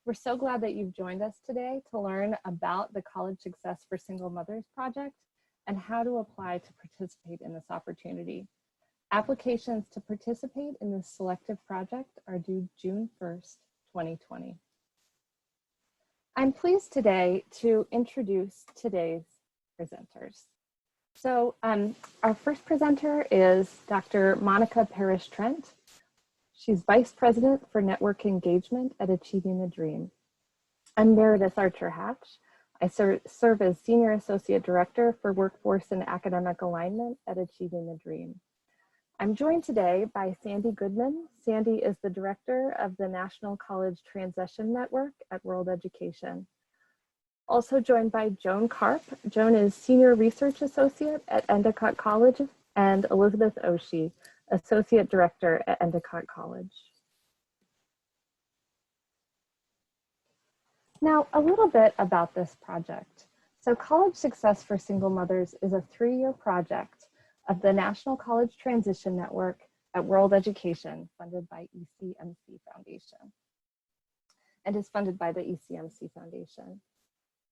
We're so glad that you've joined us today to learn about the College Success for Single Mothers project and how to apply to participate in this opportunity. Applications to participate in this selective project are due June 1st, 2020. I'm pleased today to introduce today's presenters. So our first presenter is Dr. Monica Parrish-Trent. She's Vice President for Network Engagement at Achieving the Dream. I'm Meredith Archer-Hatch. I serve as Senior Associate Director for Workforce and Academic Alignment at Achieving the Dream. I'm joined today by Sandy Goodman. Sandy is the Director of the National College Transition Network at World Education. Also joined by Joan Karp. Joan is Senior Research Associate at Endicott College, and Elizabeth Oshie, Associate Director at Endicott College. Now, a little bit about this project. So College Success for Single Mothers is a 3-year project of the National College Transition Network at World Education, funded by ECMC Foundation, and is funded by the ECMC Foundation.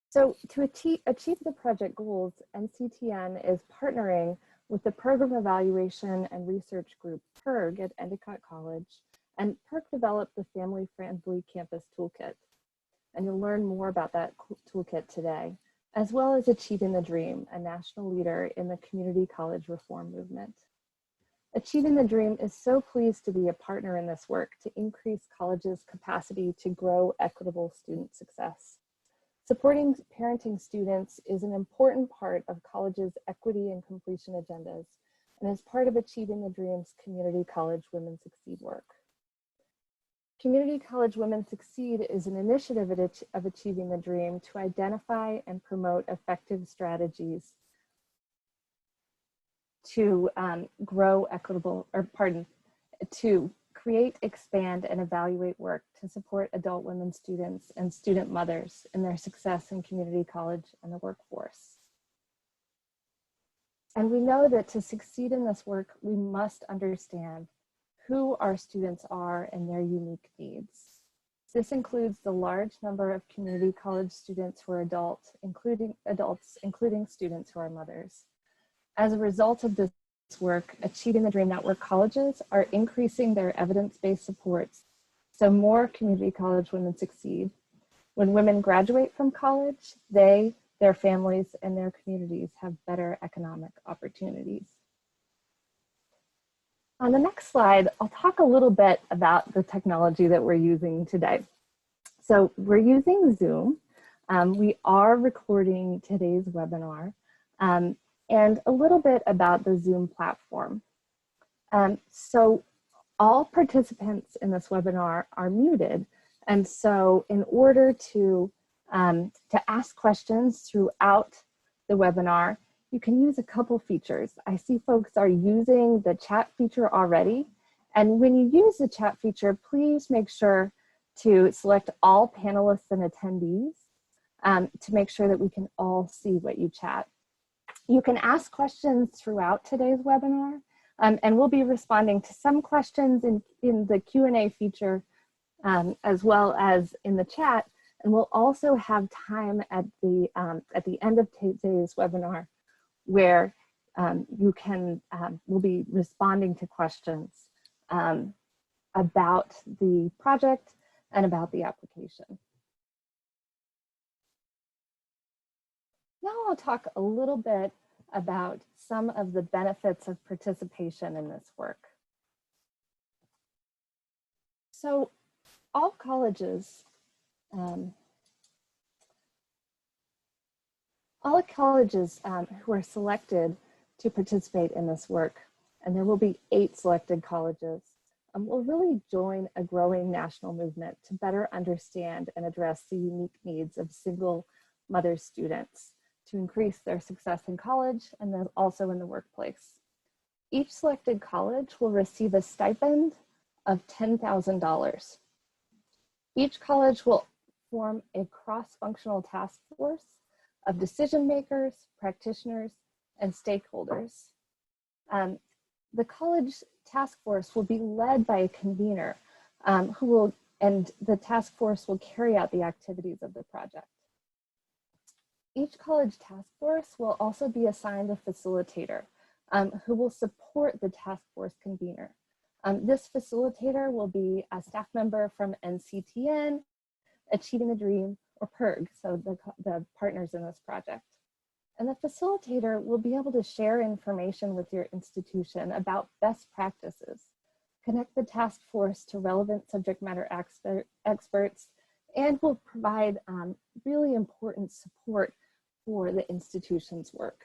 So to achieve the project goals, NCTN is partnering with the Program Evaluation and Research Group, PERG, at Endicott College, and PERG developed the Family Friendly Campus Toolkit. And you'll learn more about that toolkit today, as well as Achieving the Dream, a national leader in the community college reform movement. Achieving the Dream is so pleased to be a partner in this work to increase colleges' capacity to grow equitable student success. Supporting parenting students is an important part of colleges' equity and completion agendas and is part of Achieving the Dream's Community College Women Succeed work. Community College Women Succeed is an initiative of Achieving the Dream to identify and promote effective strategies to to create, expand, and evaluate work to support adult women students and student mothers in their success in community college and the workforce. And we know that to succeed in this work, we must understand who our students are and their unique needs. This includes the large number of community college students who are adults, including students who are mothers. As a result of this work, Achieving the Dream Network colleges are increasing their evidence-based supports so more community college women succeed. When women graduate from college, they, their families, and their communities have better economic opportunities. On the next slide, I'll talk a little bit about the technology that we're using today. So we're using Zoom. We are recording today's webinar. And a little bit about the Zoom platform. So all participants in this webinar are muted. And so in order to ask questions throughout the webinar, you can use a couple features. I see folks are using the chat feature already. And when you use the chat feature, please make sure to select all panelists and attendees to make sure that we can all see what you chat. You can ask questions throughout today's webinar, and we'll be responding to some questions in the Q&A feature as well as in the chat. And we'll also have time at the end of today's webinar where we'll be responding to questions about the project and about the application. Now I'll talk a little bit about some of the benefits of participation in this work. So all colleges, who are selected to participate in this work, and there will be 8 selected colleges, will really join a growing national movement to better understand and address the unique needs of single mother students to increase their success in college and then also in the workplace. Each selected college will receive a stipend of $10,000. Each college will form a cross-functional task force of decision makers, practitioners, and stakeholders. The college task force will be led by a convener who will and the task force will carry out the activities of the project. Each college task force will also be assigned a facilitator who will support the task force convener. This facilitator will be a staff member from NCTN, Achieving the Dream, or PERG, so the partners in this project. And the facilitator will be able to share information with your institution about best practices, connect the task force to relevant subject matter experts, and will provide really important support for the institution's work.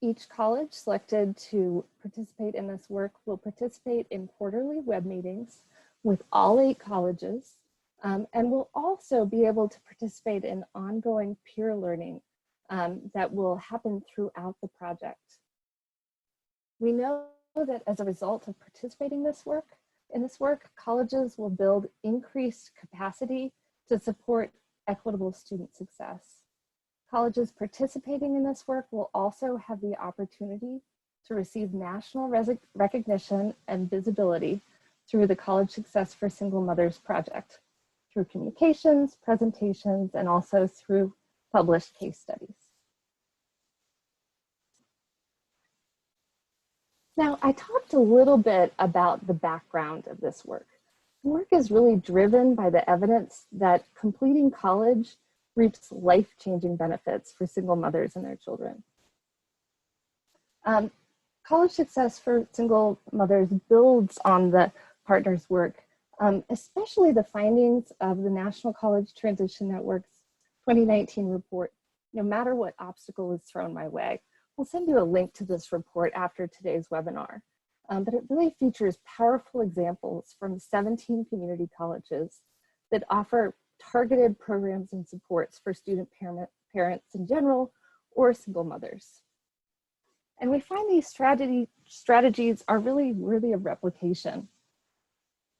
Each college selected to participate in this work will participate in quarterly web meetings with all 8 colleges, and will also be able to participate in ongoing peer learning that will happen throughout the project. We know that as a result of participating in this work, colleges will build increased capacity to support equitable student success. Colleges participating in this work will also have the opportunity to receive national recognition and visibility through the College Success for Single Mothers project, through communications, presentations, and also through published case studies. Now, I talked a little bit about the background of this work. The work is really driven by the evidence that completing college reaps life-changing benefits for single mothers and their children. College Success for Single Mothers builds on the partners' work, especially the findings of the National College Transition Network's 2019 report, No Matter What Obstacle is Thrown My Way. We'll send you a link to this report after today's webinar, but it really features powerful examples from 17 community colleges that offer targeted programs and supports for student parents in general or single mothers. And we find these strategies are really worthy of replication.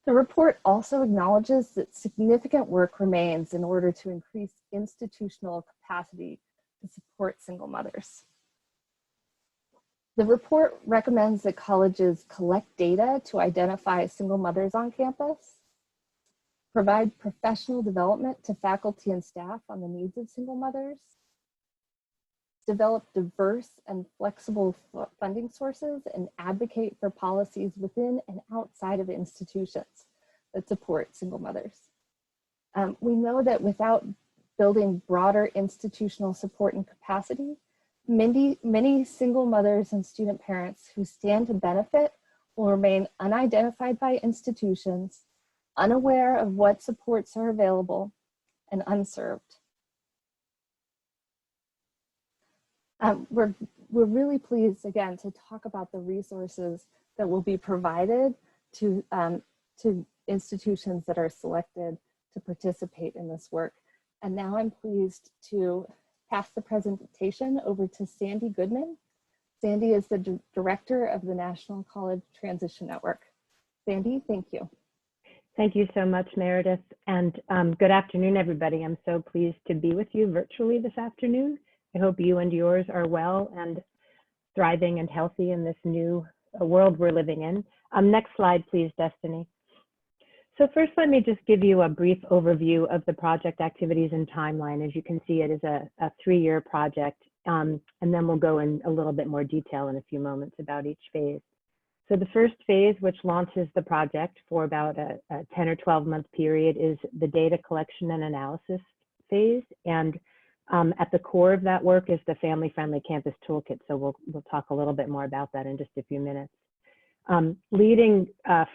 The report also acknowledges that significant work remains in order to increase institutional capacity to support single mothers. The report recommends that colleges collect data to identify single mothers on campus, provide professional development to faculty and staff on the needs of single mothers, develop diverse and flexible funding sources, and advocate for policies within and outside of institutions that support single mothers. We know that without building broader institutional support and capacity, many single mothers and student parents who stand to benefit will remain unidentified by institutions, unaware of what supports are available, and unserved. We're really pleased, again, to talk about the resources that will be provided to institutions that are selected to participate in this work. And now I'm pleased to pass the presentation over to Sandy Goodman. Sandy is the director of the National College Transition Network. Sandy, thank you. Thank you so much, Meredith. And good afternoon, everybody. I'm so pleased to be with you virtually this afternoon. I hope you and yours are well and thriving and healthy in this new world we're living in. Next slide, please, Destiny. So first, let me just give you a brief overview of the project activities and timeline. As you can see, it is a 3-year project, and then we'll go in a little bit more detail in a few moments about each phase. So the first phase, which launches the project for about a 10 or 12-month period, is the data collection and analysis phase. And at the core of that work is the Family-Friendly Campus Toolkit. So we'll talk a little bit more about that in just a few minutes. Leading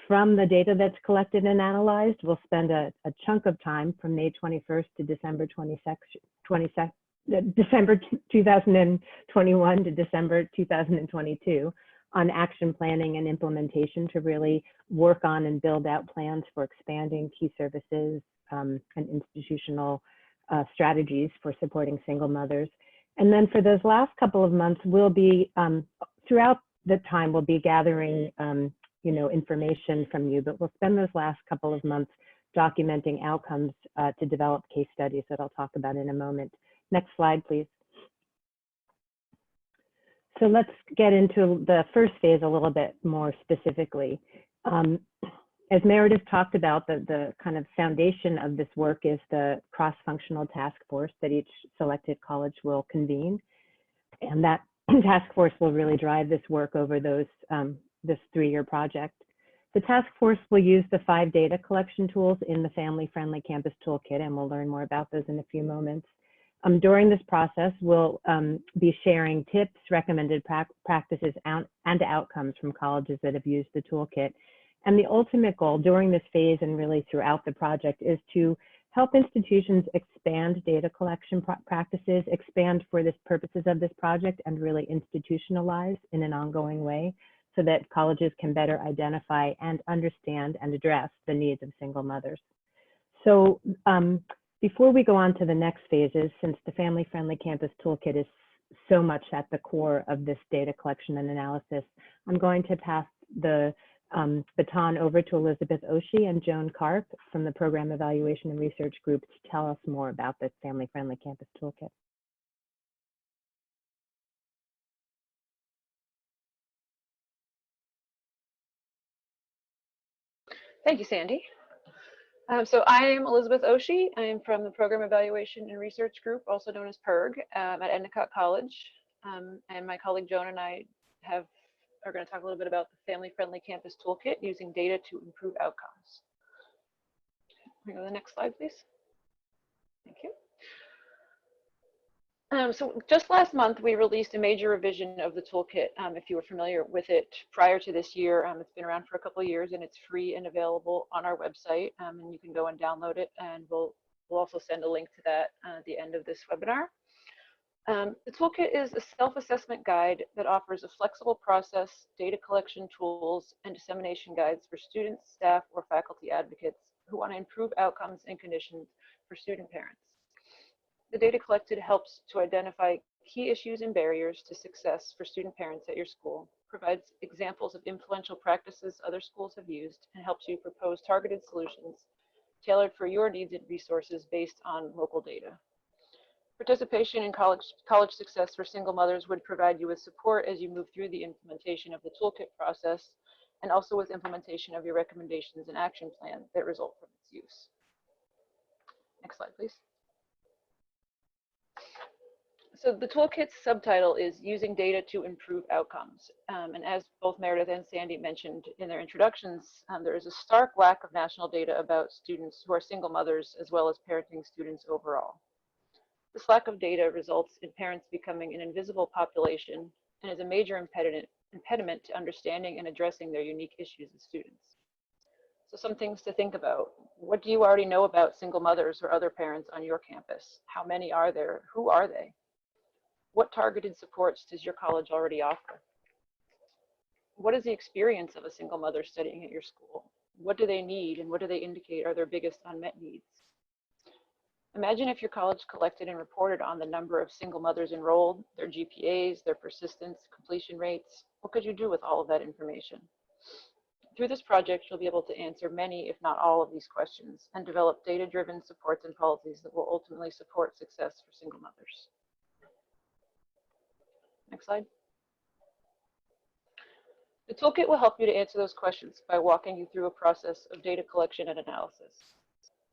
from the data that's collected and analyzed, we'll spend a chunk of time from May 21st to December 2021 to December 2022 on action planning and implementation to really work on and build out plans for expanding key services and institutional strategies for supporting single mothers. And then for those last couple of months, we'll be, throughout the time, we'll be gathering information from you, but we'll spend those last couple of months documenting outcomes to develop case studies that I'll talk about in a moment. Next slide, please. So let's get into the first phase a little bit more specifically. Um, as Meredith talked about, the kind of foundation of this work is the cross-functional task force that each selected college will convene. And that task force will really drive this work over this 3-year project. The task force will use the 5 data collection tools in the Family-Friendly Campus Toolkit, and we'll learn more about those in a few moments. During this process, we'll be sharing tips, recommended practices, and outcomes from colleges that have used the toolkit. And the ultimate goal during this phase and really throughout the project is to help institutions expand data collection practices, expand for the purposes of this project, and really institutionalize in an ongoing way so that colleges can better identify and understand and address the needs of single mothers. So before we go on to the next phases, since the Family-Friendly Campus Toolkit is so much at the core of this data collection and analysis, I'm going to pass the baton over to Elizabeth Oshie and Joan Karp from the Program Evaluation and Research Group to tell us more about the Family-Friendly Campus Toolkit. Thank you, Sandy. So I'm Elizabeth Oshie. I'm from the Program Evaluation and Research Group, also known as PERG, at Endicott College. And my colleague Joan and I are going to talk a little bit about the Family-Friendly Campus Toolkit using data to improve outcomes. Can we go to the next slide, please? Thank you. So just last month, we released a major revision of the toolkit. If you were familiar with it prior to this year, it's been around for a couple of years and it's free and available on our website. And you can go and download it, and we'll also send a link to that at the end of this webinar. The toolkit is a self-assessment guide that offers a flexible process, data collection tools, and dissemination guides for students, staff, or faculty advocates who want to improve outcomes and conditions for student parents. The data collected helps to identify key issues and barriers to success for student parents at your school, provides examples of influential practices other schools have used, and helps you propose targeted solutions tailored for your needs and resources based on local data. Participation in college success for single mothers would provide you with support as you move through the implementation of the toolkit process, and also with implementation of your recommendations and action plan that result from its use. Next slide, please. So the toolkit's subtitle is Using Data to Improve Outcomes. And as both Meredith and Sandy mentioned in their introductions, there is a stark lack of national data about students who are single mothers as well as parenting students overall. This lack of data results in parents becoming an invisible population and is a major impediment to understanding and addressing their unique issues as students. So some things to think about. What do you already know about single mothers or other parents on your campus? How many are there? Who are they? What targeted supports does your college already offer? What is the experience of a single mother studying at your school? What do they need, and what do they indicate are their biggest unmet needs? Imagine if your college collected and reported on the number of single mothers enrolled, their GPAs, their persistence, completion rates. What could you do with all of that information? Through this project, you'll be able to answer many, if not all, of these questions and develop data-driven supports and policies that will ultimately support success for single mothers. Next slide. The toolkit will help you to answer those questions by walking you through a process of data collection and analysis.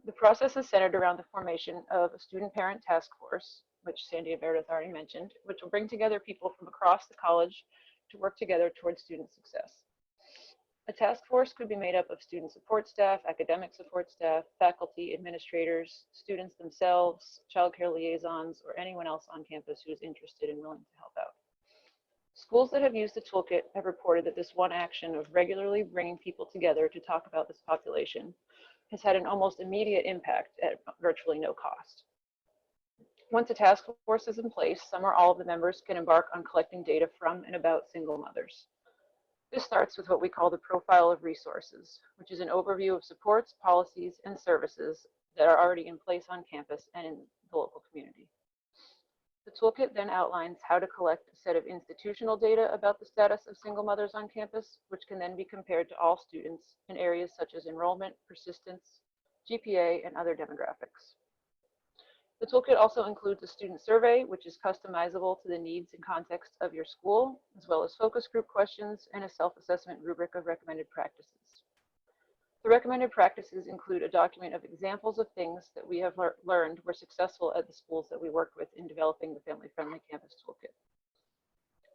The process is centered around the formation of a student-parent task force, which Sandy and Meredith already mentioned, which will bring together people from across the college to work together towards student success. A task force could be made up of student support staff, academic support staff, faculty, administrators, students themselves, child care liaisons, or anyone else on campus who is interested and willing to help out. Schools that have used the toolkit have reported that this one action of regularly bringing people together to talk about this population has had an almost immediate impact at virtually no cost. Once a task force is in place, some or all of the members can embark on collecting data from and about single mothers. This starts with what we call the profile of resources, which is an overview of supports, policies, and services that are already in place on campus and in the local community. The toolkit then outlines how to collect a set of institutional data about the status of single mothers on campus, which can then be compared to all students in areas such as enrollment, persistence, GPA, and other demographics. The toolkit also includes a student survey, which is customizable to the needs and context of your school, as well as focus group questions and a self-assessment rubric of recommended practices. The recommended practices include a document of examples of things that we have learned were successful at the schools that we worked with in developing the family-friendly campus toolkit.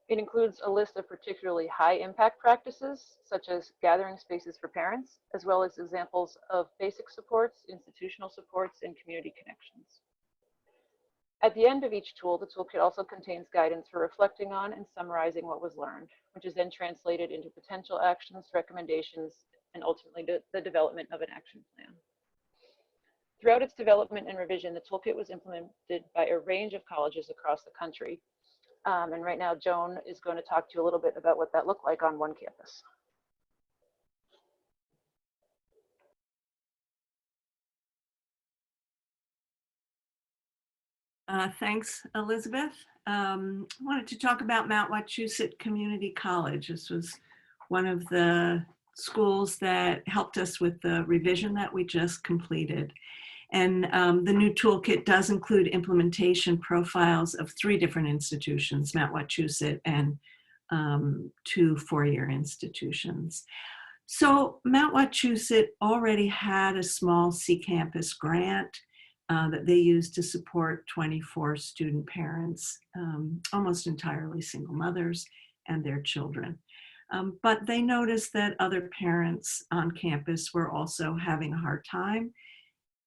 It includes a list of particularly high-impact practices, such as gathering spaces for parents, as well as examples of basic supports, institutional supports, and community connections. At the end of each tool, the toolkit also contains guidance for reflecting on and summarizing what was learned, which is then translated into potential actions, recommendations, and ultimately the development of an action plan. Throughout its development and revision, the toolkit was implemented by a range of colleges across the country. And right now, Joan is going to talk to you a little bit about what that looked like on one campus. Thanks, Elizabeth. I wanted to talk about Mount Wachusett Community College. This was one of the schools that helped us with the revision that we just completed. And the new toolkit does include implementation profiles of 3 different institutions, Mount Wachusett and 2 4-year institutions. So Mount Wachusett already had a small C-Campus grant that they used to support 24 student parents, almost entirely single mothers and their children. But they noticed that other parents on campus were also having a hard time,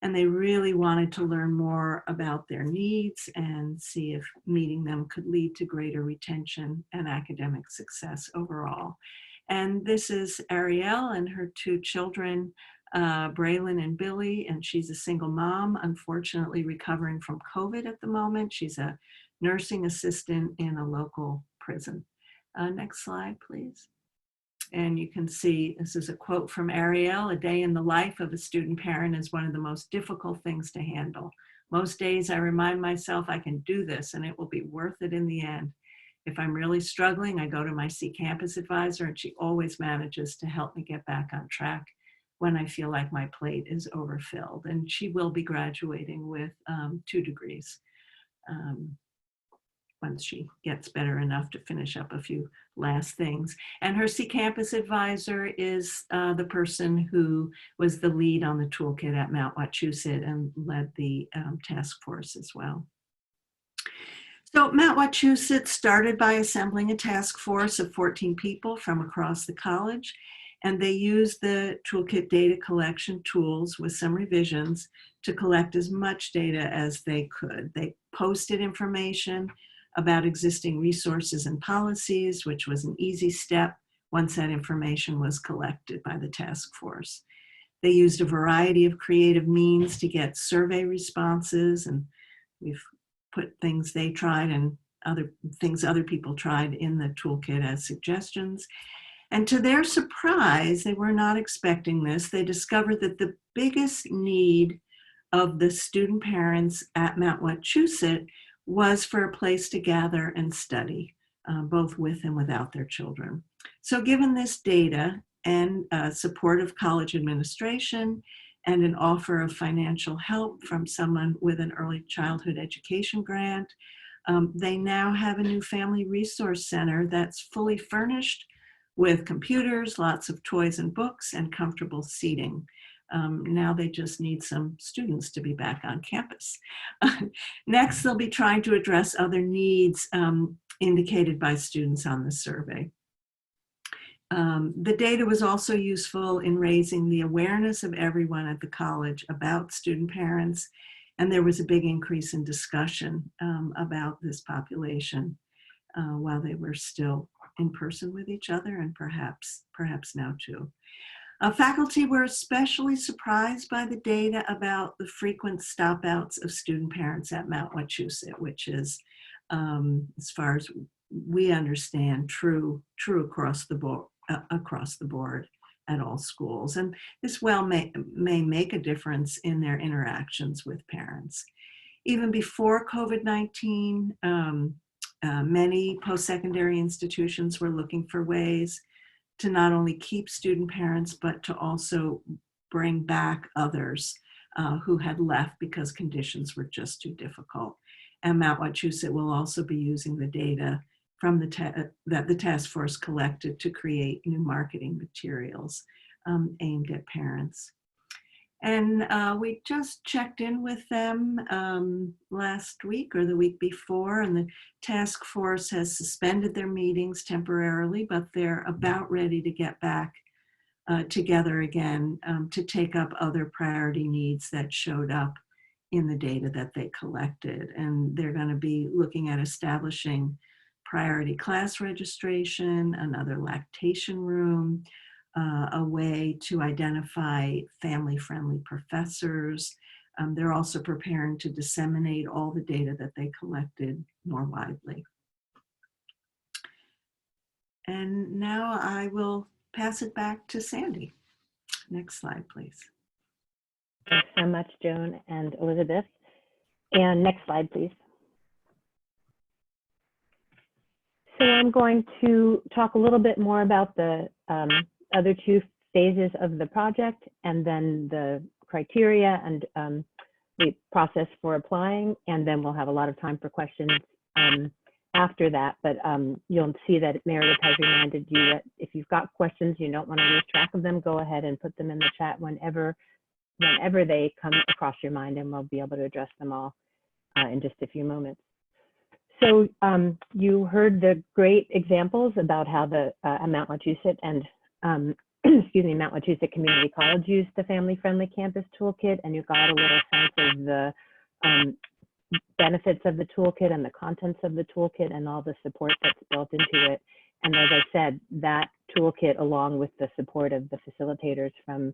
and they really wanted to learn more about their needs and see if meeting them could lead to greater retention and academic success overall. And this is Ariel and her 2 children, Braylon and Billy, and she's a single mom, unfortunately recovering from COVID at the moment. She's a nursing assistant in a local prison. Next slide, please. And you can see, this is a quote from Ariel: "A day in the life of a student parent is one of the most difficult things to handle. Most days I remind myself I can do this and it will be worth it in the end. If I'm really struggling, I go to my C-Campus advisor and she always manages to help me get back on track when I feel like my plate is overfilled." And she will be graduating with 2 degrees once she gets better enough to finish up a few last things. And her C-Campus advisor is the person who was the lead on the toolkit at Mount Wachusett and led the task force as well. So Mount Wachusett started by assembling a task force of 14 people from across the college, and they used the toolkit data collection tools with some revisions to collect as much data as they could. They posted information about existing resources and policies, which was an easy step once that information was collected by the task force. They used a variety of creative means to get survey responses, and we've put things they tried and other things other people tried in the toolkit as suggestions. And to their surprise, they were not expecting this. They discovered that the biggest need of the student parents at Mount Wachusett was for a place to gather and study, both with and without their children. So given this data and support of college administration and an offer of financial help from someone with an early childhood education grant, they now have a new family resource center that's fully furnished with computers, lots of toys and books, and comfortable seating. Now they just need some students to be back on campus. Next, they'll be trying to address other needs indicated by students on the survey. The data was also useful in raising the awareness of everyone at the college about student parents, and there was a big increase in discussion about this population while they were still in person with each other, and perhaps now too. Faculty were especially surprised by the data about the frequent stop-outs of student parents at Mount Wachusett, which is, as far as we understand, true across the board at all schools. And this may make a difference in their interactions with parents. Even before COVID-19, many post-secondary institutions were looking for ways to not only keep student parents, but to also bring back others who had left because conditions were just too difficult. And Mount Wachusett will also be using the data from that the task force collected to create new marketing materials aimed at parents. And we just checked in with them last week or the week before, and the task force has suspended their meetings temporarily, but they're about ready to get back together again to take up other priority needs that showed up in the data that they collected. And they're going to be looking at establishing priority class registration, another lactation room, a way to identify family-friendly professors. They're also preparing to disseminate all the data that they collected more widely. And now I will pass it back to Sandy. Next slide, please. Thanks so much, Joan and Elizabeth. And next slide, please. So I'm going to talk a little bit more about the other two phases of the project, and then the criteria and the process for applying, and then we'll have a lot of time for questions after that. But you'll see that Meredith has reminded you that if you've got questions, you don't want to lose track of them, go ahead and put them in the chat whenever they come across your mind, and we'll be able to address them all in just a few moments. So you heard the great examples about how the Mount Wachusett and excuse me, Mount Wachusett Community College used the Family Friendly Campus Toolkit, and you got a little sense of the benefits of the toolkit and the contents of the toolkit and all the support that's built into it. And as I said, that toolkit, along with the support of the facilitators from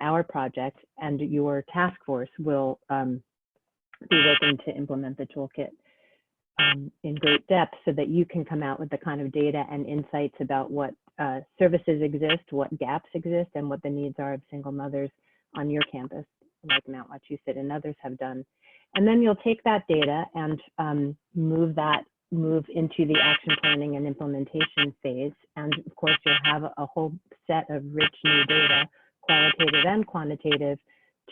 our project and your task force, will be working to implement the toolkit in great depth so that you can come out with the kind of data and insights about what services exist, what gaps exist, and what the needs are of single mothers on your campus, like Mount Wachusett and others have done. And then you'll take that data and move into the action planning and implementation phase. And of course, you'll have a whole set of rich new data, qualitative and quantitative,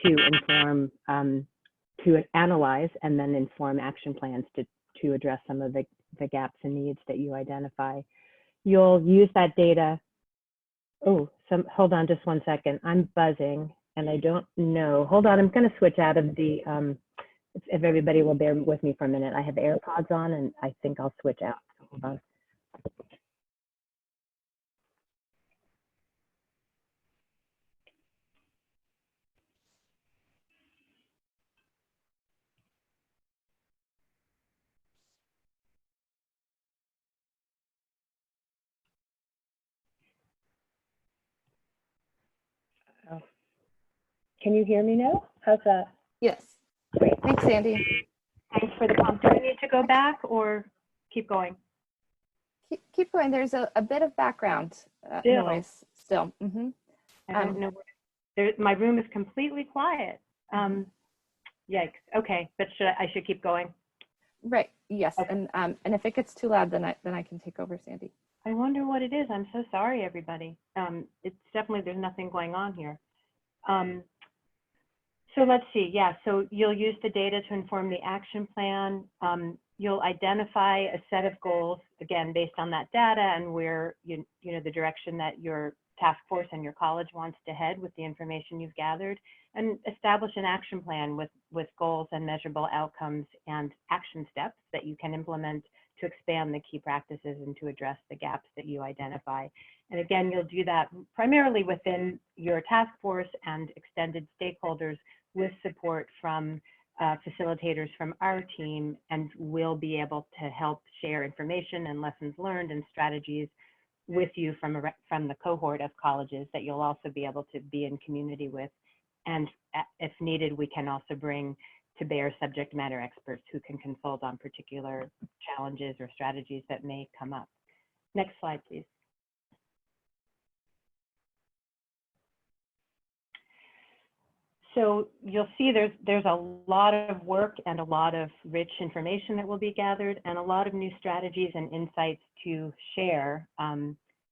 to inform, to analyze and then inform action plans to address some of the gaps and needs that you identify. You'll use that data. Oh, hold on just 1 second. I'm buzzing and I don't know. Hold on, I'm going to switch out of the, if everybody will bear with me for a minute. I have AirPods on and I think I'll switch out. Hold on. Oh. Can you hear me now? How's that? Yes. Great. Thanks, Sandy. Thanks for the prompt. Do I need to go back or keep going? Keep going. There's a bit of background noise still. Mm-hmm. I don't know. My room is completely quiet. Yikes. Okay, but I should keep going? Right. Yes. Okay. And if it gets too loud, then I can take over, Sandy. I wonder what it is. I'm so sorry, everybody. It's definitely, there's nothing going on here. So let's see. Yeah. So you'll use the data to inform the action plan. You'll identify a set of goals, again, based on that data and where, you know, the direction that your task force and your college wants to head with the information you've gathered, and establish an action plan with goals and measurable outcomes and action steps that you can implement to expand the key practices and to address the gaps that you identify. And again, you'll do that primarily within your task force and extended stakeholders with support from facilitators from our team, and we'll be able to help share information and lessons learned and strategies with you from the cohort of colleges that you'll also be able to be in community with. And if needed, we can also bring to bear subject matter experts who can consult on particular challenges or strategies that may come up. Next slide, please. So you'll see there's a lot of work and a lot of rich information that will be gathered, and a lot of new strategies and insights to share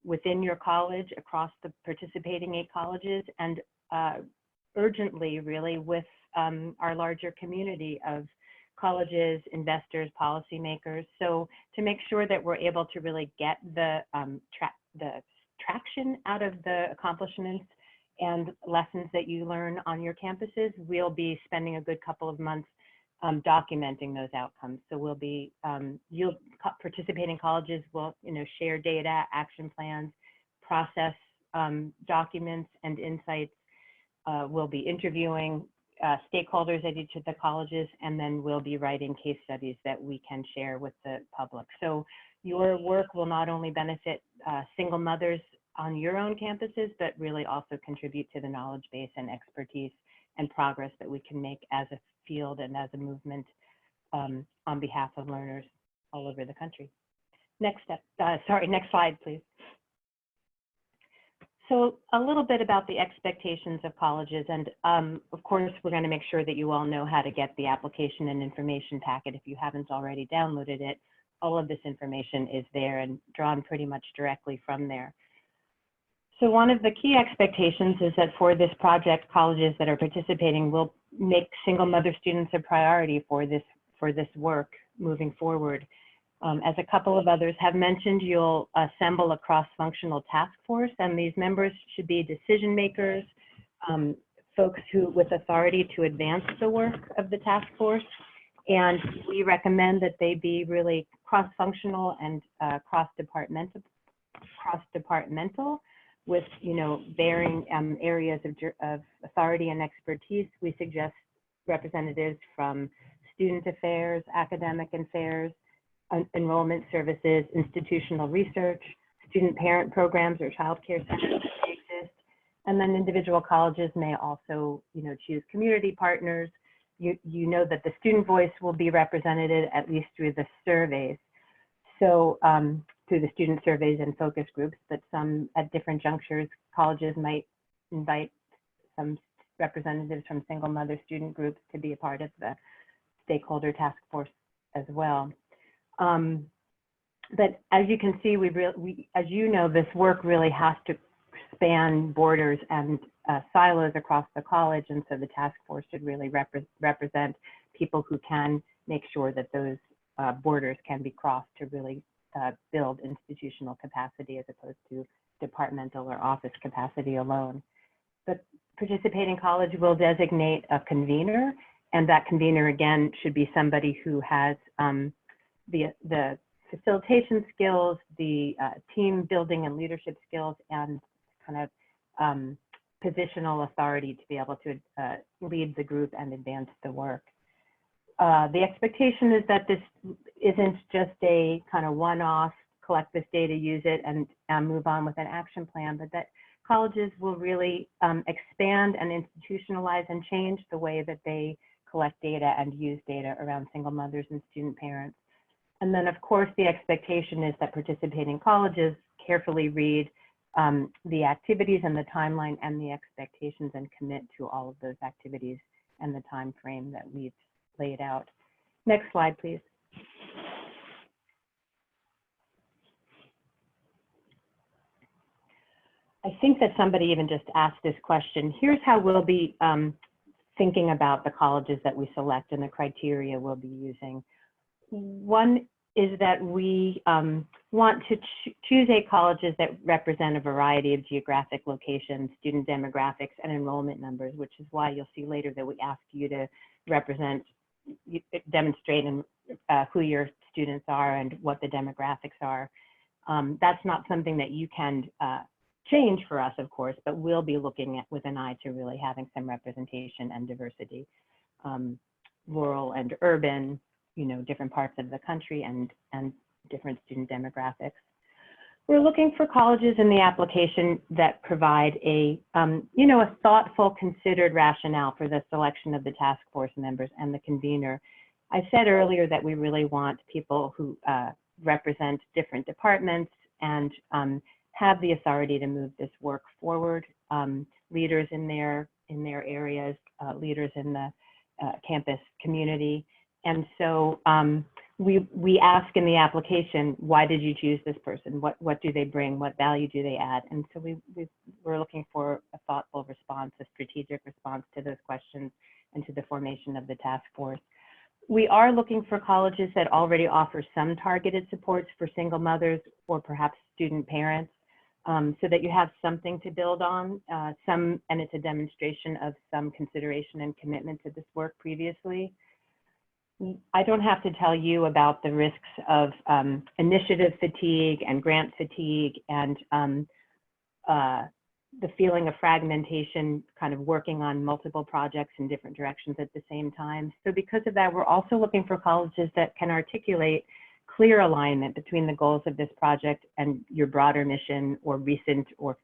within your college, across the participating 8 colleges, and urgently really with our larger community of colleges, investors, policymakers. So to make sure that we're able to really get the traction out of the accomplishments and lessons that you learn on your campuses, we'll be spending a good couple of months documenting those outcomes. So we'll be, participating colleges will, share data, action plans, process documents and insights. We'll be interviewing stakeholders at each of the colleges, and then we'll be writing case studies that we can share with the public. So your work will not only benefit single mothers on your own campuses, but really also contribute to the knowledge base and expertise and progress that we can make as a field and as a movement on behalf of learners all over the country. Next slide, please. So a little bit about the expectations of colleges, and of course, we're going to make sure that you all know how to get the application and information packet if you haven't already downloaded it. All of this information is there and drawn pretty much directly from there. So one of the key expectations is that for this project, colleges that are participating will make single mother students a priority for this work moving forward. As a couple of others have mentioned, you'll assemble a cross-functional task force, and these members should be decision makers, folks with authority to advance the work of the task force. And we recommend that they be really cross-functional and cross-departmental with, varying areas of authority and expertise. We suggest representatives from student affairs, academic affairs, enrollment services, institutional research, student parent programs or child care centers that may exist. And then individual colleges may also, choose community partners. You know that the student voice will be represented at least through the surveys. So through the student surveys and focus groups, but some at different junctures, colleges might invite some representatives from single mother student groups to be a part of the stakeholder task force as well. But as you can see, as you know, this work really has to span borders and silos across the college, and so the task force should really represent people who can make sure that those borders can be crossed to really build institutional capacity as opposed to departmental or office capacity alone. But participating college will designate a convener, and that convener again should be somebody who has the facilitation skills, the team building and leadership skills, and kind of positional authority to be able to lead the group and advance the work. The expectation is that this isn't just a kind of one-off, collect this data, use it, and move on with an action plan, but that colleges will really expand and institutionalize and change the way that they collect data and use data around single mothers and student parents. And then, of course, the expectation is that participating colleges carefully read the activities and the timeline and the expectations and commit to all of those activities and the time frame that we've laid out. Next slide, please. I think that somebody even just asked this question. Here's how we'll be thinking about the colleges that we select and the criteria we'll be using. One is that we want to choose colleges that represent a variety of geographic locations, student demographics, and enrollment numbers, which is why you'll see later that we ask you to demonstrate who your students are and what the demographics are. That's not something that you can change for us, of course, but we'll be looking at with an eye to really having some representation and diversity, rural and urban, different parts of the country and different student demographics. We're looking for colleges in the application that provide a thoughtful, considered rationale for the selection of the task force members and the convener. I said earlier that we really want people who represent different departments and have the authority to move this work forward, leaders in their areas, leaders in the campus community. And so we ask in the application, why did you choose this person? What do they bring? What value do they add? And so we're looking for a thoughtful response, a strategic response to those questions and to the formation of the task force. We are looking for colleges that already offer some targeted supports for single mothers or perhaps student parents. so that you have something to build on, and it's a demonstration of some consideration and commitment to this work previously. I don't have to tell you about the risks of initiative fatigue and grant fatigue and the feeling of fragmentation, kind of working on multiple projects in different directions at the same time. So because of that, we're also looking for colleges that can articulate clear alignment between the goals of this project and your broader mission or recent or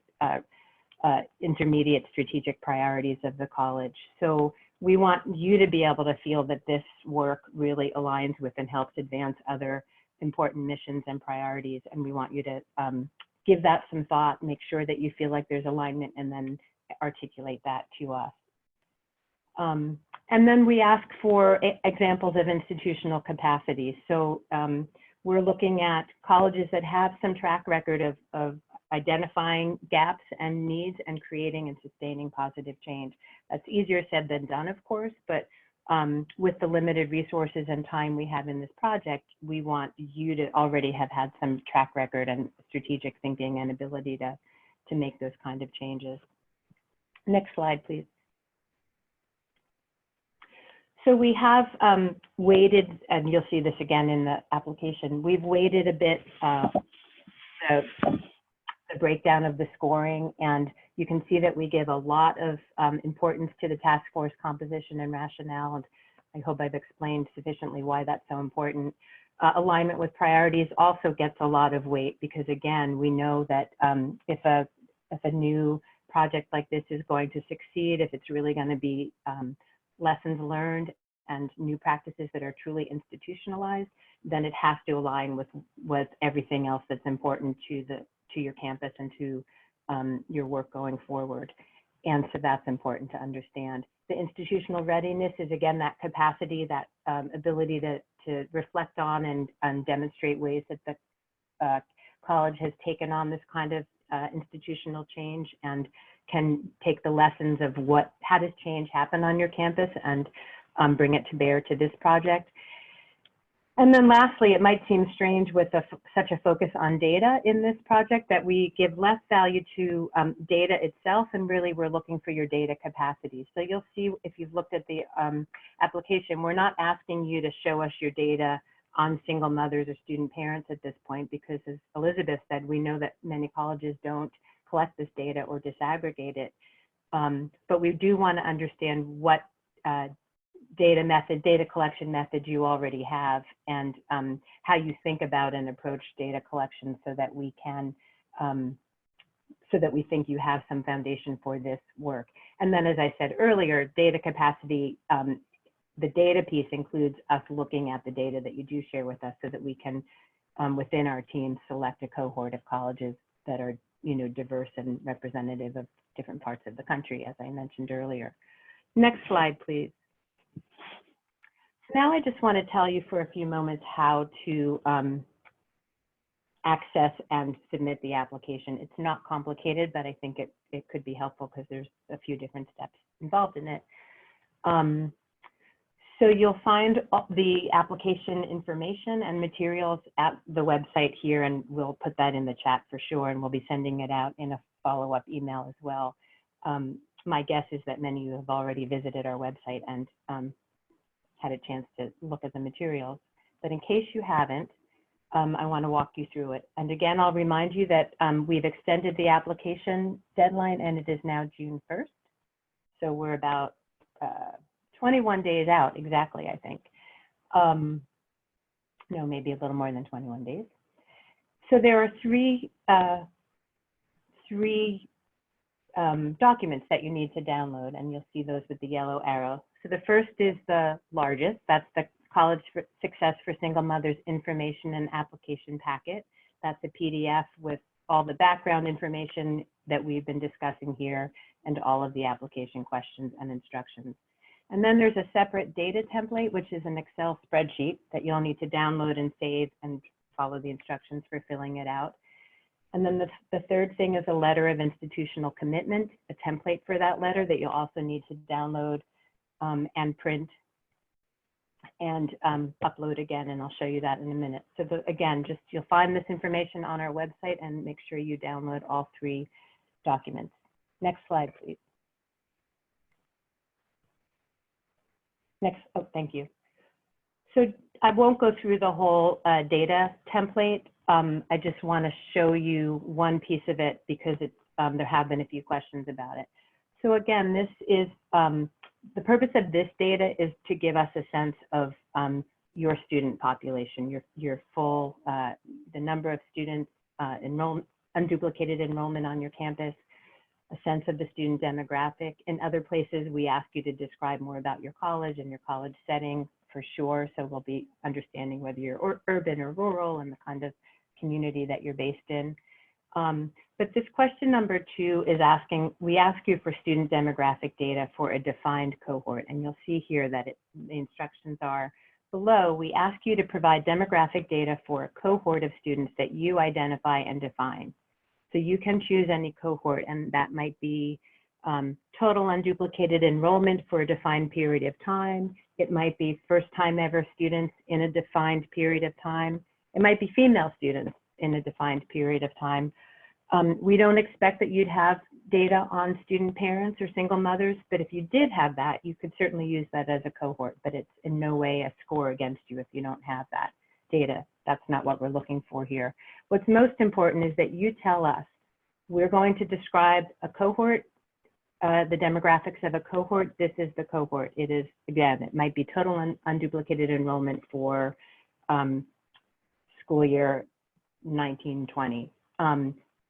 intermediate strategic priorities of the college. So we want you to be able to feel that this work really aligns with and helps advance other important missions and priorities. And we want you to give that some thought, make sure that you feel like there's alignment, and then articulate that to us. And then we ask for examples of institutional capacity. So we're looking at colleges that have some track record of identifying gaps and needs and creating and sustaining positive change. That's easier said than done, of course, but with the limited resources and time we have in this project, we want you to already have had some track record and strategic thinking and ability to make those kind of changes. Next slide, please. So we have weighted, and you'll see this again in the application, we've weighted a bit the breakdown of the scoring, and you can see that we give a lot of importance to the task force composition and rationale, and I hope I've explained sufficiently why that's so important. Alignment with priorities also gets a lot of weight because, again, we know that if a new project like this is going to succeed, if it's really going to be lessons learned and new practices that are truly institutionalized, then it has to align with everything else that's important to your campus and to your work going forward. And so that's important to understand. The institutional readiness is, again, that capacity, that ability to reflect on and demonstrate ways that the college has taken on this kind of institutional change and can take the lessons of how does change happen on your campus and bring it to bear to this project. And then lastly, it might seem strange with such a focus on data in this project that we give less value to data itself, and really we're looking for your data capacity. So you'll see if you've looked at the application, we're not asking you to show us your data on single mothers or student parents at this point, because as Elizabeth said, we know that many colleges don't collect this data or disaggregate it. But we do want to understand what data collection methods you already have, and how you think about and approach data collection, so that we can, so that we think you have some foundation for this work. And then, as I said earlier, data capacity, the data piece includes us looking at the data that you do share with us, so that we can, within our team, select a cohort of colleges that are, diverse and representative of different parts of the country, as I mentioned earlier. Next slide, please. Now I just want to tell you for a few moments how to access and submit the application. It's not complicated, but I think it could be helpful because there's a few different steps involved in it. So you'll find the application information and materials at the website here, and we'll put that in the chat for sure, and we'll be sending it out in a follow-up email as well. My guess is that many of you have already visited our website and had a chance to look at the materials, but in case you haven't, I want to walk you through it. And again, I'll remind you that we've extended the application deadline, and it is now June 1st. So we're about 21 days out exactly, I think. No, maybe a little more than 21 days. So there are three documents that you need to download, and you'll see those with the yellow arrow. So the first is the largest, that's the College Success for Single Mothers Information and Application Packet. That's a PDF with all the background information that we've been discussing here and all of the application questions and instructions. And then there's a separate data template, which is an Excel spreadsheet that you'll need to download and save and follow the instructions for filling it out. And then the third thing is a letter of institutional commitment, a template for that letter that you'll also need to download and print. and upload again, and I'll show you that in a minute. So again, you'll find this information on our website, and make sure you download all 3 documents. Next slide, please. Next, oh, thank you. So I won't go through the whole data template. I just want to show you one piece of it because there have been a few questions about it. So again, this is the purpose of this data is to give us a sense of your student population, your full, the number of students, unduplicated enrollment on your campus, a sense of the student demographic. In other places, we ask you to describe more about your college and your college setting for sure. So we'll be understanding whether you're urban or rural and the kind of community that you're based in. But this question number 2 is asking, we ask you for student demographic data for a defined cohort. And you'll see here that the instructions are below. We ask you to provide demographic data for a cohort of students that you identify and define. So you can choose any cohort, and that might be total unduplicated enrollment for a defined period of time. It might be first time ever students in a defined period of time. It might be female students in a defined period of time. We don't expect that you'd have data on student parents or single mothers, but if you did have that, you could certainly use that as a cohort, but it's in no way a score against you if you don't have that data. That's not what we're looking for here. What's most important is that you tell us, we're going to describe a cohort, the demographics of a cohort. This is the cohort. It is, again, it might be total unduplicated enrollment for school year 1920.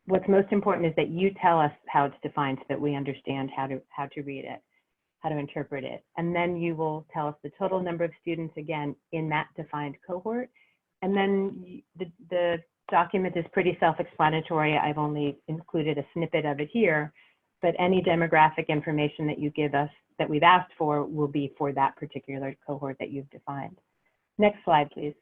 What's most important is that you tell us how it's defined so that we understand how to read it, how to interpret it. And then you will tell us the total number of students, again, in that defined cohort. And then the document is pretty self-explanatory. I've only included a snippet of it here, but any demographic information that you give us that we've asked for will be for that particular cohort that you've defined. Next slide, please.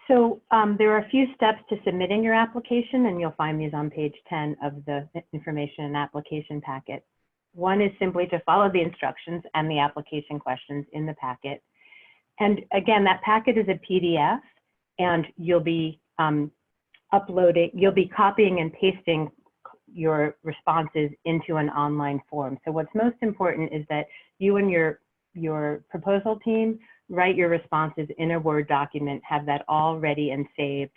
So there are a few steps to submitting your application, and you'll find these on page 10 of the information and application packet. One is simply to follow the instructions and the application questions in the packet. And again, that packet is a PDF, and you'll be you'll be copying and pasting your responses into an online form. So what's most important is that you and your proposal team write your responses in a Word document, have that all ready and saved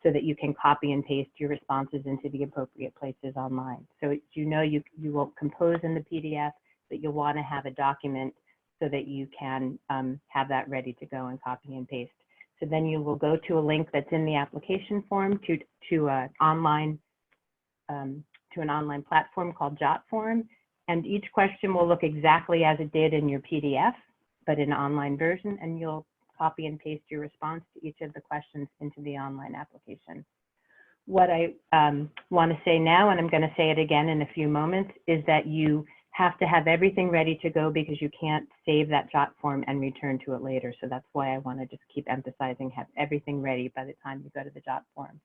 so that you can copy and paste your responses into the appropriate places online. So you know you will compose in the PDF, but you'll want to have a document so that you can have that ready to go and copy and paste. So then you will go to a link that's in the application form to an online platform called JotForm, and each question will look exactly as it did in your PDF, but in an online version, and you'll copy and paste your response to each of the questions into the online application. What I want to say now, and I'm going to say it again in a few moments, is that you have to have everything ready to go because you can't save that JotForm and return to it later. So that's why I want to just keep emphasizing, have everything ready by the time you go to the JotForm.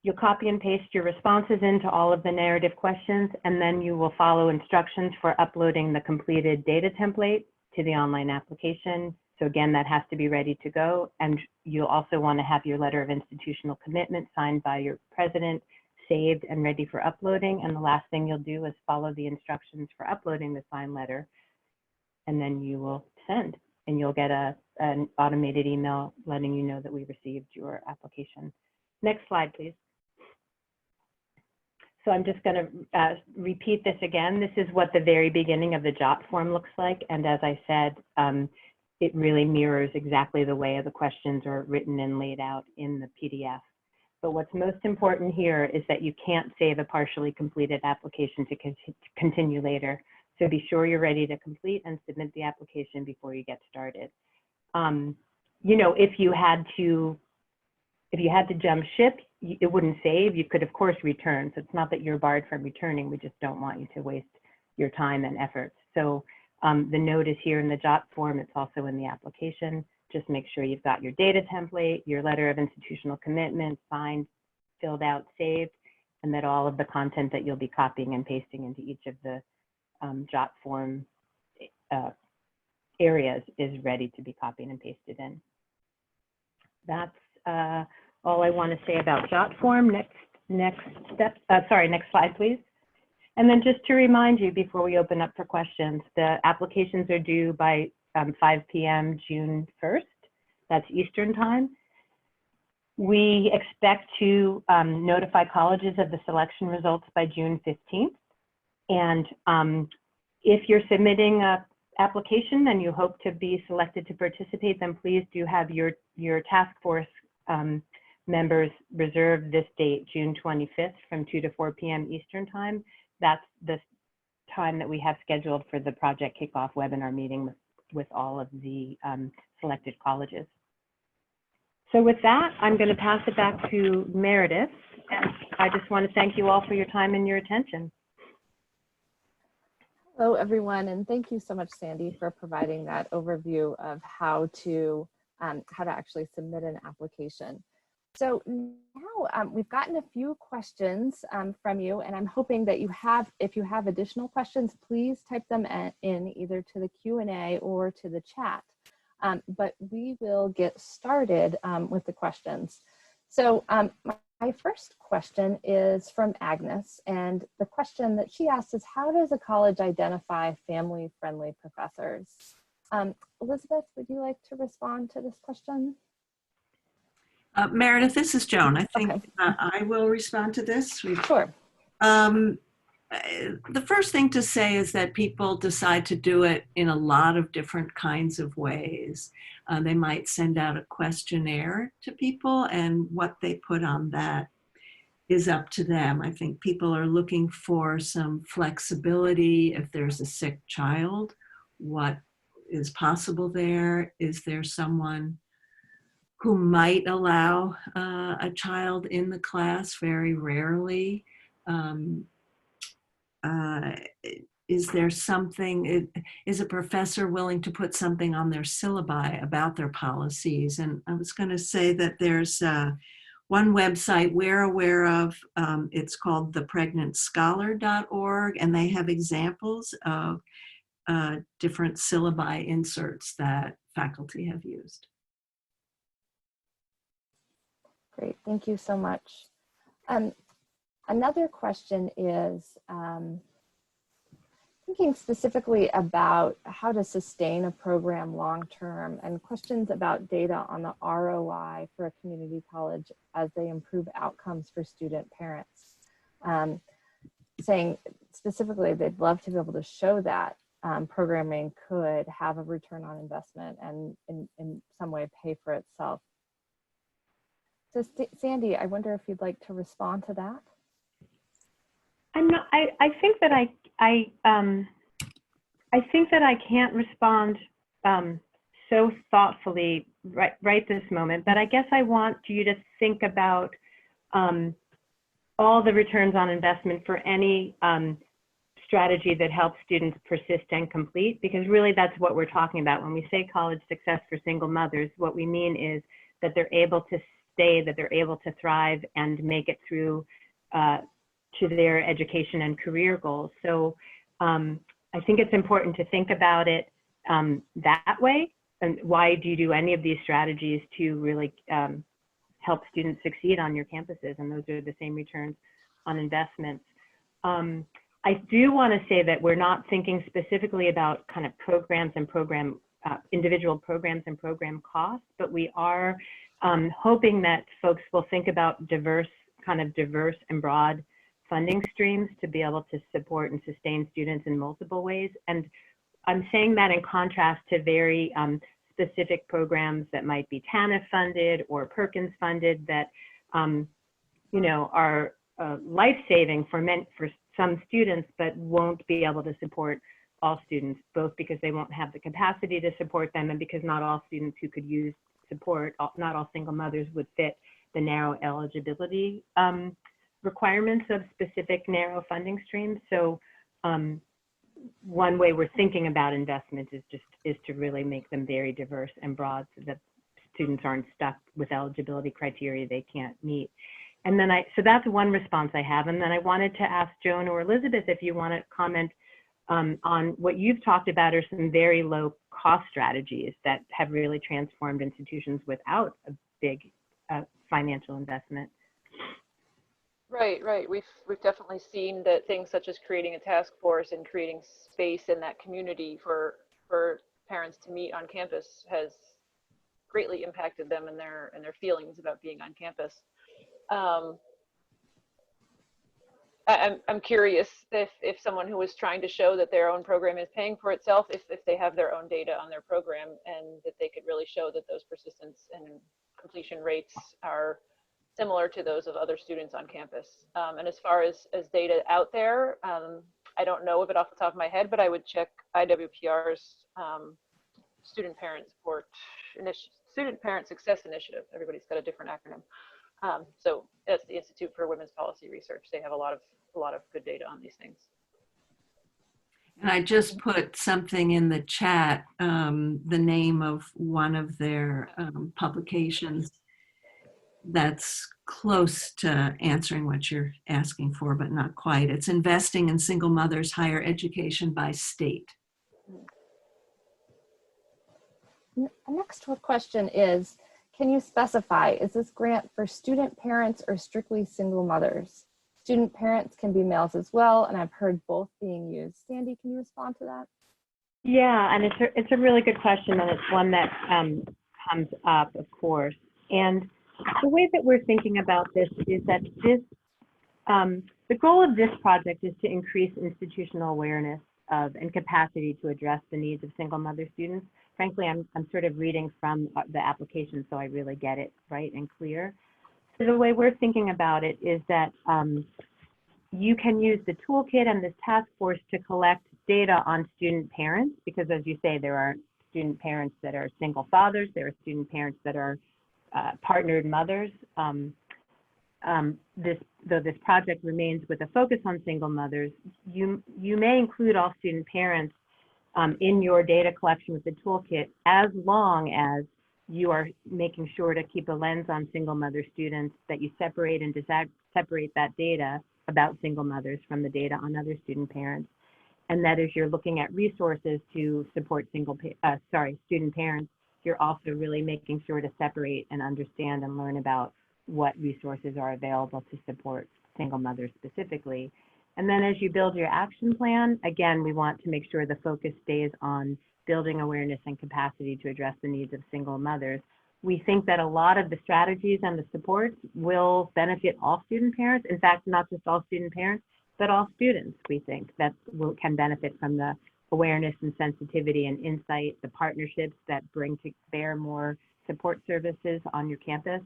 You'll copy and paste your responses into all of the narrative questions, and then you will follow instructions for uploading the completed data template to the online application. So again, that has to be ready to go. And you'll also want to have your letter of institutional commitment signed by your president, saved and ready for uploading. And the last thing you'll do is follow the instructions for uploading the signed letter, and then you will send, and you'll get an automated email letting you know that we received your application. Next slide, please. So I'm just going to repeat this again. This is what the very beginning of the JotForm looks like. And as I said, it really mirrors exactly the way the questions are written and laid out in the PDF. But what's most important here is that you can't save a partially completed application to continue later. So be sure you're ready to complete and submit the application before you get started. You know, if you had to jump ship, it wouldn't save. You could, of course, return. So it's not that you're barred from returning. We just don't want you to waste your time and effort. So the note is here in the JotForm. It's also in the application. Just make sure you've got your data template, your letter of institutional commitment, signed, filled out, saved, and that all of the content that you'll be copying and pasting into each of the JotForm areas is ready to be copied and pasted in. That's all I want to say about JotForm. Next slide, please. And then just to remind you before we open up for questions, the applications are due by 5 p.m. June 1st. That's Eastern time. We expect to notify colleges of the selection results by June 15th. And if you're submitting an application and you hope to be selected to participate, then please do have your task force members reserve this date, June 25th from 2 to 4 p.m. Eastern time. That's the time that we have scheduled for the project kickoff webinar meeting with all of the selected colleges. So with that, I'm going to pass it back to Meredith. And I just want to thank you all for your time and your attention. Hello, everyone, and thank you so much, Sandy, for providing that overview of how to actually submit an application. So now we've gotten a few questions from you, and I'm hoping that if you have additional questions, please type them in either to the Q&A or to the chat. But we will get started with the questions. So my first question is from Agnes, and the question that she asked is, how does a college identify family-friendly professors? Elizabeth, would you like to respond to this question? Meredith, this is Joan. I think Okay. I will respond to this. Sure. The first thing to say is that people decide to do it in a lot of different kinds of ways. They might send out a questionnaire to people, and what they put on that is up to them. I think people are looking for some flexibility. If there's a sick child, what is possible there? Is there someone who might allow a child in the class? Very rarely. Is there something, is a professor willing to put something on their syllabi about their policies? And I was going to say that there's one website we're aware of, it's called thepregnantscholar.org, and they have examples of different syllabi inserts that faculty have used. Great, thank you so much. Another question is thinking specifically about how to sustain a program long-term, and questions about data on the ROI for a community college as they improve outcomes for student parents. Saying specifically they'd love to be able to show that programming could have a return on investment and in some way pay for itself. So Sandy, I wonder if you'd like to respond to that. I think that I can't respond so thoughtfully right this moment, but I guess I want you to think about all the returns on investment for any strategy that helps students persist and complete, because really that's what we're talking about. When we say college success for single mothers, what we mean is that they're able to stay, that they're able to thrive and make it through to their education and career goals. So I think it's important to think about it that way. And why do you do any of these strategies to really help students succeed on your campuses? And those are the same returns on investments. I do want to say that we're not thinking specifically about kind of programs and individual programs and program costs, but we are hoping that folks will think about diverse and broad funding streams to be able to support and sustain students in multiple ways. And I'm saying that in contrast to very specific programs that might be TANF funded or Perkins funded that you know, are life-saving for some students, but won't be able to support all students, both because they won't have the capacity to support them and because not all students who could use support, not all single mothers would fit the narrow eligibility requirements of specific narrow funding streams. So one way we're thinking about investment is to really make them very diverse and broad so that students aren't stuck with eligibility criteria they can't meet. And then so that's one response I have. And then I wanted to ask Joan or Elizabeth if you want to comment on what you've talked about are some very low cost strategies that have really transformed institutions without a big financial investment. Right, right. We've definitely seen that things such as creating a task force and creating space in that community for parents to meet on campus has greatly impacted them and their feelings about being on campus. I'm curious if someone who is trying to show that their own program is paying for itself, if they have their own data on their program and that they could really show that those persistence and completion rates are similar to those of other students on campus. And as far as data out there, I don't know of it off the top of my head, but I would check IWPR's student parent success initiative. Everybody's got a different acronym. So that's the Institute for Women's Policy Research. They have a lot of good data on these things. And I just put something in the chat, the name of one of their publications that's close to answering what you're asking for, but not quite. It's Investing in Single Mothers' Higher Education by State. The next question is, can you specify, is this grant for student parents or strictly single mothers? Student parents can be males as well, and I've heard both being used. Sandy, can you respond to that? Yeah, and it's a really good question, and it's one that comes up, of course. And the way that we're thinking about this is that the goal of this project is to increase institutional awareness of and capacity to address the needs of single mother students. Frankly, I'm sort of reading from the application, so I really get it right and clear. So the way we're thinking about it is that you can use the toolkit and this task force to collect data on student parents, because as you say, there are student parents that are single fathers, there are student parents that are partnered mothers. Though this project remains with a focus on single mothers, you may include all student parents in your data collection with the toolkit, as long as you are making sure to keep a lens on single mother students, that you separate and separate that data about single mothers from the data on other student parents. And that as you're looking at resources to support student parents, you're also really making sure to separate and understand and learn about what resources are available to support single mothers specifically. And then as you build your action plan, again, we want to make sure the focus stays on building awareness and capacity to address the needs of single mothers. We think that a lot of the strategies and the supports will benefit all student parents. In fact, not just all student parents, but all students, we think, that can benefit from the awareness and sensitivity and insight, the partnerships that bring to bear more support services on your campus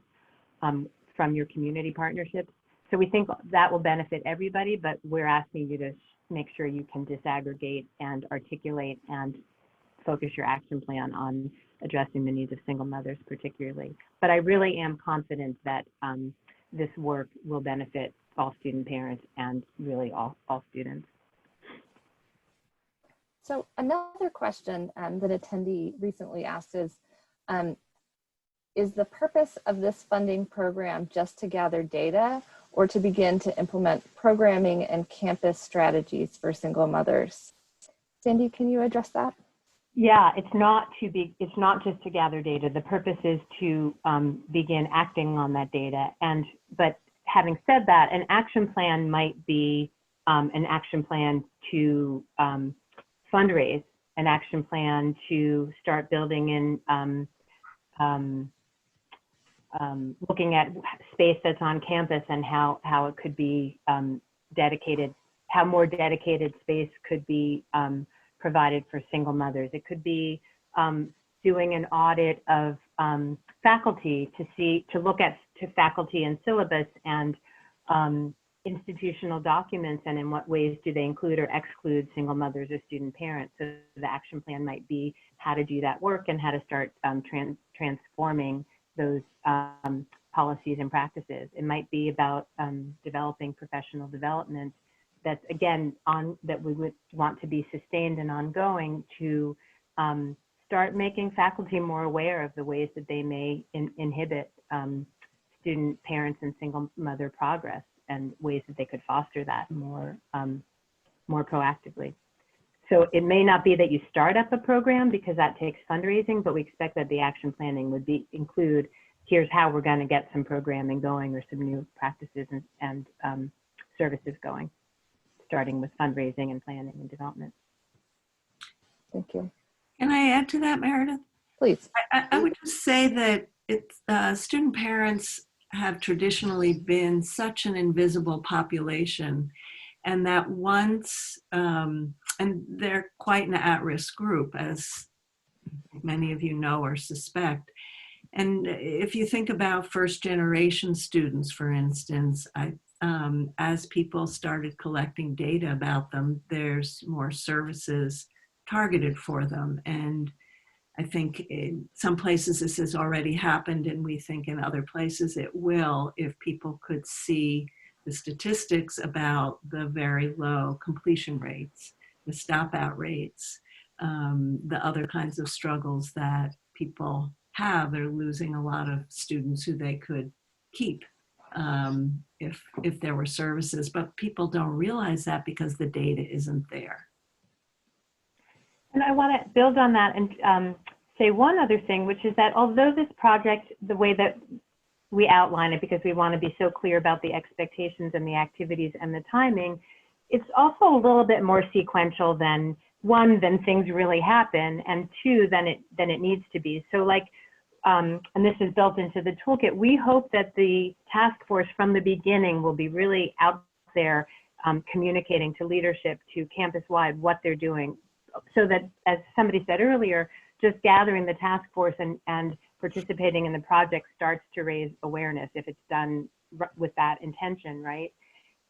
from your community partnerships. So we think that will benefit everybody, but we're asking you to make sure you can disaggregate and articulate and focus your action plan on addressing the needs of single mothers particularly. But I really am confident that this work will benefit all student parents and really all students. So another question that attendee recently asked is the purpose of this funding program just to gather data or to begin to implement programming and campus strategies for single mothers? Sandy, can you address that? Yeah, it's not just to gather data. The purpose is to begin acting on that data. But having said that, an action plan might be an action plan to fundraise, an action plan to start building in looking at space that's on campus and how it could be dedicated, how more dedicated space could be provided for single mothers. It could be doing an audit of faculty to look at faculty and syllabus and institutional documents, and in what ways do they include or exclude single mothers or student parents. So the action plan might be how to do that work and how to start transforming those policies and practices. It might be about developing professional development that's, again, that we would want to be sustained and ongoing to start making faculty more aware of the ways that they may inhibit student parents and single mother progress and ways that they could foster that more proactively. So it may not be that you start up a program because that takes fundraising, but we expect that the action planning would include, here's how we're going to get some programming going or some new practices and services going, starting with fundraising and planning and development. Thank you. Can I add to that, Meredith? Please. I would just say that student parents have traditionally been such an invisible population, and that once, and they're quite an at-risk group, as many of you know or suspect. And if you think about first-generation students, for instance, as people started collecting data about them, there's more services targeted for them. And I think in some places this has already happened, and we think in other places it will, if people could see the statistics about the very low completion rates, the stopout rates, the other kinds of struggles that people have. They're losing a lot of students who they could keep if there were services, but people don't realize that because the data isn't there. And I want to build on that and say one other thing, which is that although this project, the way that we outline it, because we want to be so clear about the expectations and the activities and the timing, it's also a little bit more sequential than one, than things really happen, and two, than it needs to be. So like, and this is built into the toolkit, we hope that the task force from the beginning will be really out there communicating to leadership, to campus-wide, what they're doing, so that, as somebody said earlier, just gathering the task force and participating in the project starts to raise awareness if it's done with that intention, right?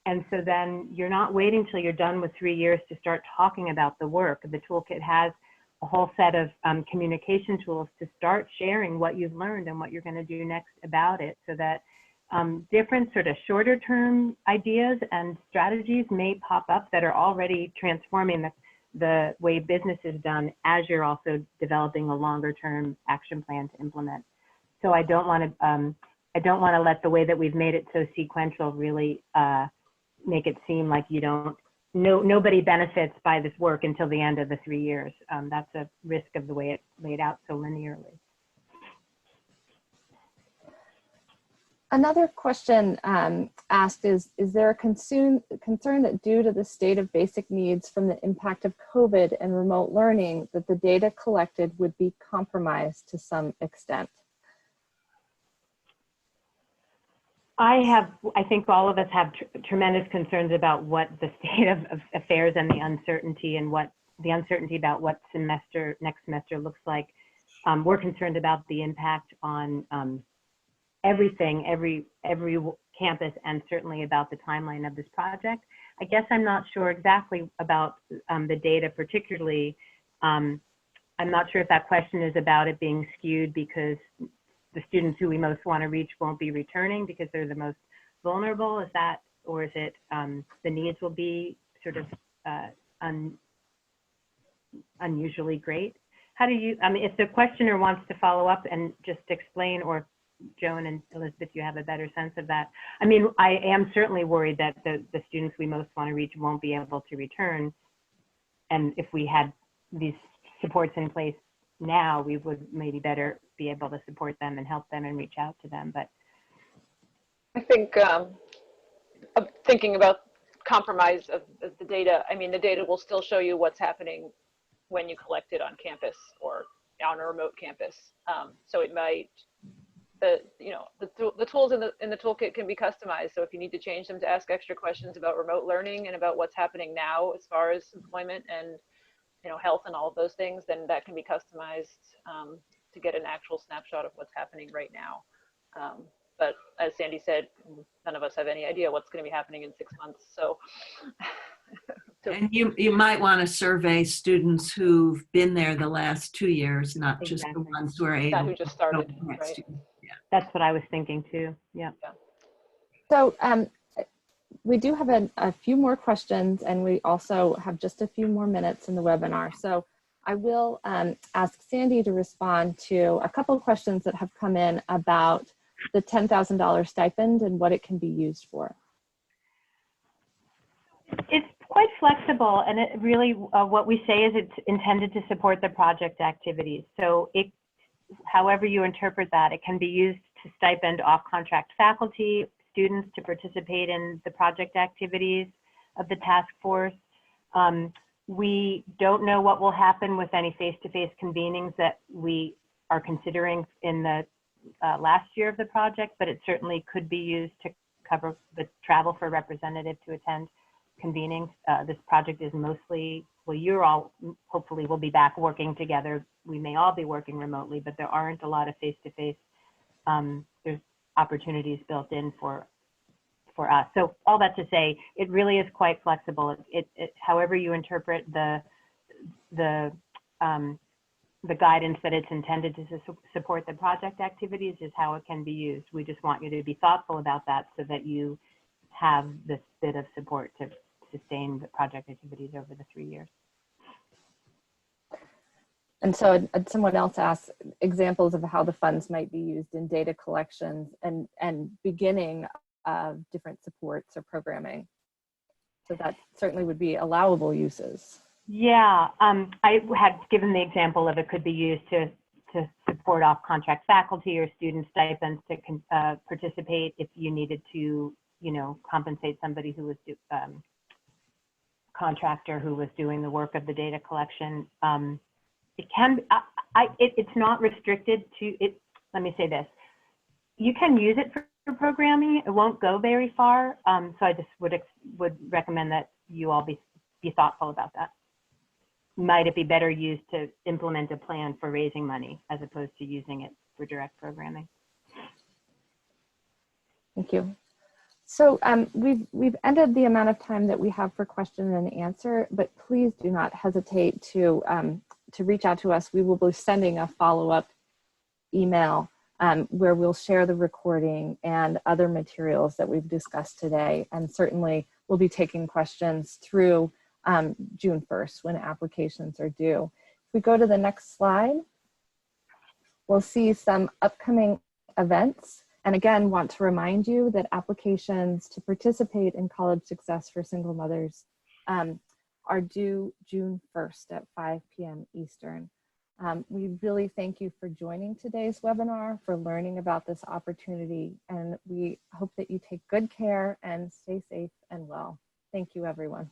And so then you're not waiting till you're done with 3 years to start talking about the work. The toolkit has a whole set of communication tools to start sharing what you've learned and what you're going to do next about it, so that different sort of shorter term ideas and strategies may pop up that are already transforming the way business is done as you're also developing a longer term action plan to implement. So I don't want to let the way that we've made it so sequential really make it seem like nobody benefits by this work until the end of the 3 years. That's a risk of the way it's laid out so linearly. Another question asked is there a concern that due to the state of basic needs from the impact of COVID and remote learning, that the data collected would be compromised to some extent? I think all of us have tremendous concerns about what the state of affairs and the uncertainty about what next semester looks like. We're concerned about the impact on everything, every campus, and certainly about the timeline of this project. I guess I'm not sure exactly about the data particularly. I'm not sure if that question is about it being skewed because the students who we most want to reach won't be returning because they're the most vulnerable. Is that, or is it the needs will be sort of unusually great? How do you, if the questioner wants to follow up and just explain, or Joan and Elizabeth, you have a better sense of that. I am certainly worried that the students we most want to reach won't be able to return. And if we had these supports in place now, we would maybe better be able to support them and help them and reach out to them. But I think thinking about compromise of the data, the data will still show you what's happening when you collect it on campus or on a remote campus. So it might, the tools in the toolkit can be customized. So if you need to change them to ask extra questions about remote learning and about what's happening now as far as employment and health and all of those things, then that can be customized to get an actual snapshot of what's happening right now. But as Sandy said, none of us have any idea what's going to be happening in 6 months. So, and you might want to survey students who've been there the last 2 years, not just the ones who are able. Not who just started, right? Yeah. That's what I was thinking too. Yeah. So we do have a few more questions, and we also have just a few more minutes in the webinar. So I will ask Sandy to respond to a couple of questions that have come in about the $10,000 stipend and what it can be used for. It's quite flexible, and it really, what we say is it's intended to support the project activities. So however you interpret that, it can be used to stipend off-contract faculty, students to participate in the project activities of the task force. We don't know what will happen with any face-to-face convenings that we are considering in the last year of the project, but it certainly could be used to cover the travel for representative to attend convenings. This project is mostly, well, you're all hopefully will be back working together. We may all be working remotely, but there aren't a lot of face-to-face. There's opportunities built in for us. So all that to say, it really is quite flexible. However you interpret the guidance that it's intended to support the project activities is how it can be used. We just want you to be thoughtful about that so that you have this bit of support to sustain the project activities over the 3 years. And so someone else asked examples of how the funds might be used in data collections and beginning of different supports or programming. So that certainly would be allowable uses. Yeah, I had given the example of it could be used to support off-contract faculty or student stipends to participate if you needed to, compensate somebody who was contractor who was doing the work of the data collection. It can, it's not restricted to it. Let me say this, you can use it for programming. It won't go very far. So I just would recommend that you all be thoughtful about that. Might it be better used to implement a plan for raising money as opposed to using it for direct programming? Thank you. So we've ended the amount of time that we have for question and answer, but please do not hesitate to reach out to us. We will be sending a follow-up email where we'll share the recording and other materials that we've discussed today. And certainly we'll be taking questions through June 1st when applications are due. If we go to the next slide, we'll see some upcoming events. And again, want to remind you that applications to participate in College Success for Single Mothers are due June 1st at 5 p.m. Eastern. We really thank you for joining today's webinar, for learning about this opportunity, and we hope that you take good care and stay safe and well. Thank you, everyone.